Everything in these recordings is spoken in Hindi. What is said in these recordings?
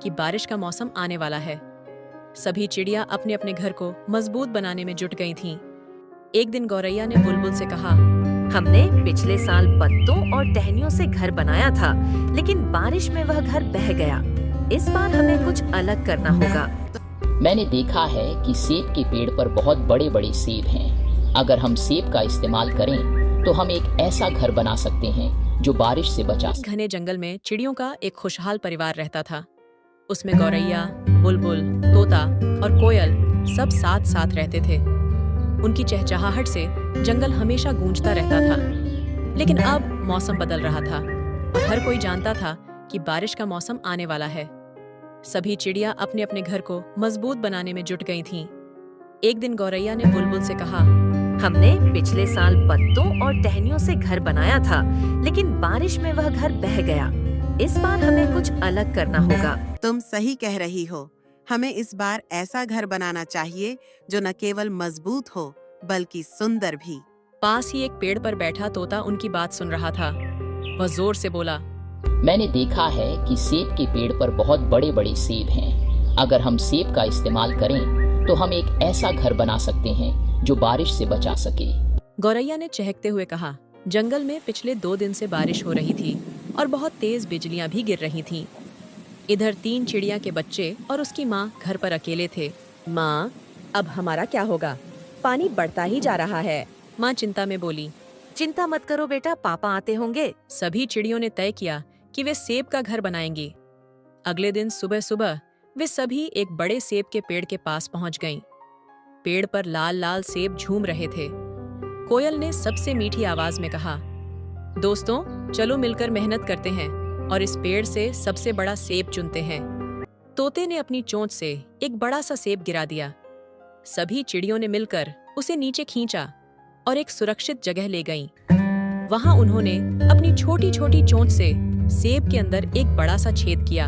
कि बारिश का मौसम आने वाला है। सभी चिड़िया अपने अपने घर को मजबूत बनाने में जुट गई थीं। एक दिन गौरैया ने बुलबुल से कहा, हमने पिछले साल पत्तों और टहनियों से घर बनाया था, लेकिन बारिश में वह घर बह गया। इस बार हमें कुछ अलग करना होगा। मैंने देखा है कि सेब के पेड़ पर बहुत बड़े बड़े सेब हैं। अगर हम सेब का इस्तेमाल करें तो हम एक ऐसा घर बना सकते हैं जो बारिश से बचा सके। घने जंगल में चिड़ियों का एक खुशहाल परिवार रहता था। उसमें गौरैया, बुलबुल, तोता और कोयल सब साथ साथ रहते थे। उनकी चहचहाहट से जंगल हमेशा गूंजता रहता था। लेकिन अब मौसम बदल रहा था और हर कोई जानता था कि बारिश का मौसम आने वाला है। सभी चिड़िया अपने अपने घर को मजबूत बनाने में जुट गई थीं। एक दिन गौरैया ने बुलबुल से कहा, हमने पिछले साल पत्तों और टहनियों से घर बनाया था, लेकिन बारिश में वह घर बह गया। इस बार हमें कुछ अलग करना होगा। तुम सही कह रही हो। हमें इस बार ऐसा घर बनाना चाहिए जो न केवल मजबूत हो बल्कि सुंदर भी। पास ही एक पेड़ पर बैठा तोता उनकी बात सुन रहा था। वह जोर से बोला, मैंने देखा है कि सेब के पेड़ पर बहुत बड़े बड़े सेब हैं। अगर हम सेब का इस्तेमाल करें तो हम एक ऐसा घर बना सकते हैं जो बारिश से बचा सके। गौरैया ने चहकते हुए कहा, जंगल में पिछले 2 दिन से बारिश हो रही थी और बहुत तेज बिजलियां भी गिर रही थीं। इधर 3 चिड़िया के बच्चे और उसकी माँ घर पर अकेले थे। माँ, अब हमारा क्या होगा? पानी बढ़ता ही जा रहा है। माँ चिंता में बोली। चिंता मत करो बेटा, पापा आते होंगे। सभी चिड़ियों ने तय किया कि वे सेब का घर बनाएंगी। अगले दिन सुबह सुबह वे सभी एक बड़े सेब के पेड़ के पास पहुंच गईं। पेड़ पर लाल लाल सेब झूम रहे थे। कोयल ने सबसे मीठी आवाज में कहा, दोस्तों, चलो मिलकर मेहनत करते हैं और इस पेड़ से सबसे बड़ा सेब चुनते हैं। तोते ने अपनी चोंच से एक बड़ा सा सेब गिरा दिया। सभी चिड़ियों ने मिलकर उसे नीचे खींचा और एक सुरक्षित जगह ले गईं। वहां उन्होंने अपनी छोटी छोटी चोंच से सेब के अंदर एक बड़ा सा छेद किया।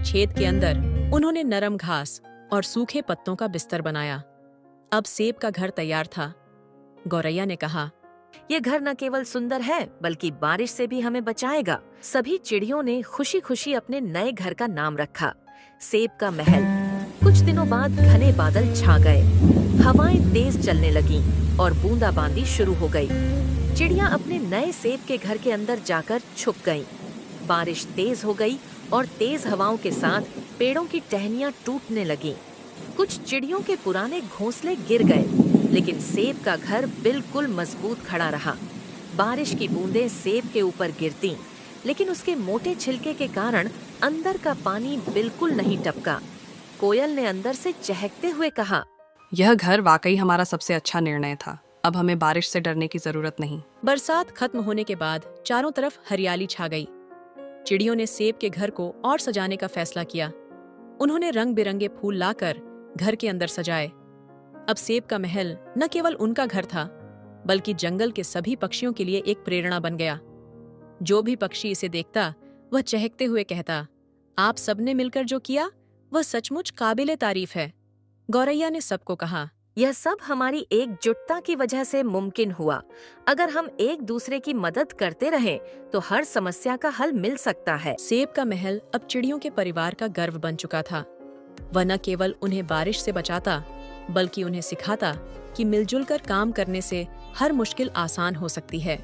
छेद के अंदर उन्होंने नरम घास और सूखे पत्तों का बिस्तर बनाया। अब सेब का घर तैयार था। गौरैया ने कहा, ये घर न केवल सुंदर है बल्कि बारिश से भी हमें बचाएगा। सभी चिड़ियों ने खुशी खुशी अपने नए घर का नाम रखा, सेब का महल। कुछ दिनों बाद घने बादल छा गए, हवाएं तेज चलने लगीं और बूंदाबांदी शुरू हो गई। चिड़िया अपने नए सेब के घर के अंदर जाकर छुप गईं। बारिश तेज हो गई और तेज हवाओं के साथ पेड़ों की टहनियां टूटने लगीं। कुछ चिड़ियों के पुराने घोंसले गिर गए, लेकिन सेब का घर बिल्कुल मजबूत खड़ा रहा। बारिश की बूंदें सेब के ऊपर गिरतीं, लेकिन उसके मोटे छिलके के कारण अंदर का पानी बिल्कुल नहीं टपका। कोयल ने अंदर से चहकते हुए कहा, यह घर वाकई हमारा सबसे अच्छा निर्णय था। अब हमें बारिश से डरने की जरूरत नहीं। बरसात खत्म होने के बाद चारों तरफ हरियाली छा गई। चिड़ियों ने सेब के घर को और सजाने का फैसला किया। उन्होंने रंग बिरंगे फूल लाकर घर के अंदर सजाए। अब सेब का महल न केवल उनका घर था, बल्कि जंगल के सभी पक्षियों के लिए एक प्रेरणा बन गया। जो भी पक्षी इसे देखता, वह चहकते हुए कहता, आप सबने मिलकर जो किया वह सचमुच काबिले तारीफ है। गौरैया ने सबको कहा, यह सब हमारी एकजुटता की वजह से मुमकिन हुआ। अगर हम एक दूसरे की मदद करते रहें तो हर समस्या का हल मिल सकता है। सेब का महल अब चिड़ियों के परिवार का गर्व बन चुका था। वह न केवल उन्हें बारिश से बचाता, बल्कि उन्हें सिखाता कि मिलजुल कर काम करने से हर मुश्किल आसान हो सकती है।